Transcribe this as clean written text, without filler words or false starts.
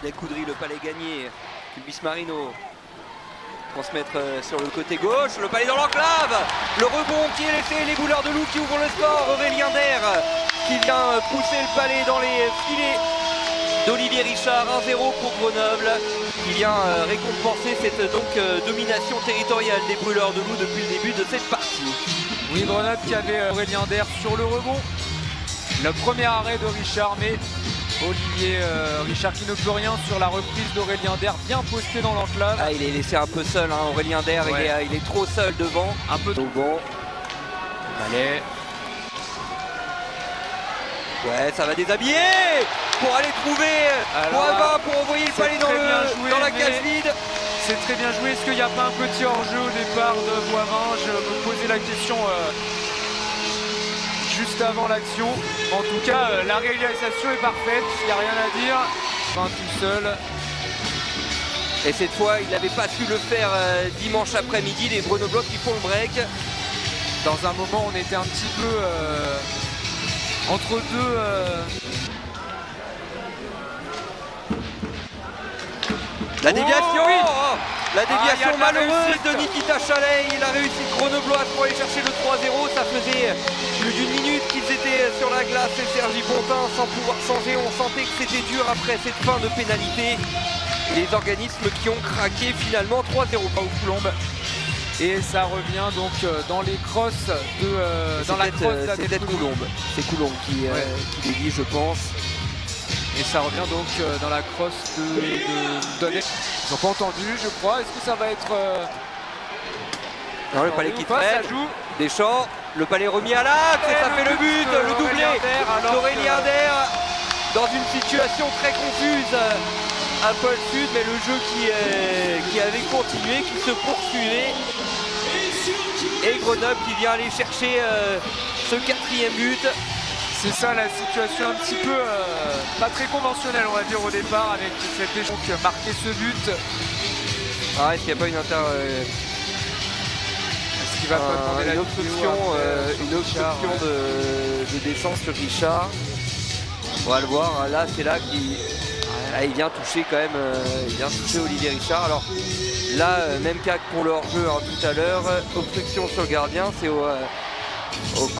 Adel Koudry, le palais gagné. Bismarino. Transmettre sur le côté gauche, le palais dans l'enclave. Le rebond qui est laissé, les Bouleurs de Loup qui ouvrent le score. Aurélien Der qui vient pousser le palais dans les filets d'Olivier Richard. 1-0 pour Grenoble qui vient récompenser cette domination territoriale des Brûleurs de Loup depuis le début de cette partie. Oui, Grenoble qui avait Aurélien Der sur le rebond. Le premier arrêt de Richard, mais Olivier Richard qui ne peut rien sur la reprise d'Aurélien Der, bien posté dans l'enclave. Ah, il est laissé un peu seul, hein. Aurélien Der, ouais. il est trop seul devant. Un peu trop bon. Allez. Ouais, ça va déshabiller pour aller trouver Boivin pour envoyer le palais dans la cage vide. C'est très bien joué. Est-ce qu'il n'y a pas un petit hors-jeu au départ de Boivin? Je me posais la question juste avant l'action. En tout cas, la réalisation est parfaite, il n'y a rien à dire. Enfin, tout seul. Et cette fois, il n'avait pas su le faire dimanche après-midi. Les Grenoblois qui font le break. Dans un moment, on était un petit peu entre deux. La déviation, oui. La déviation malheureuse de Nikita Chalet. Il a réussi Grenoblois pour aller chercher le 3-0. Ça faisait plus d'une minute qu'ils étaient sur la glace et Sergi Pontin sans pouvoir changer. On sentait que c'était dur après cette fin de pénalité. Et les organismes qui ont craqué finalement 3-0 pour Coulombe. Et ça revient donc dans les crosses dans la crosse c'est peut-être Coulombe. C'est Coulombe qui dévie, je pense. Et ça revient donc dans la crosse de Ils n'ont pas entendu, je crois. Est-ce que ça va être... Non, le palais qui traîne. Ça joue. Deschamps, le palais remis à l'axe et ça fait le but, le doublé d'Aurélien Der dans une situation très confuse à Pôle Sud, mais le jeu qui avait continué, qui se poursuivait. Et Grenoble qui vient aller chercher ce 4e but. C'est ça la situation un petit peu pas très conventionnelle, on va dire, au départ, avec cet échange qui a marqué ce but. Ah, est-ce qu'il n'y a pas une Est-ce qu'il va pas demander une obstruction de Deschamps sur Richard? On va le voir, là c'est là qu'il vient toucher quand même, il vient toucher Olivier Richard. Alors là, même cas que pour le hors-jeu tout à l'heure, obstruction sur le gardien, c'est au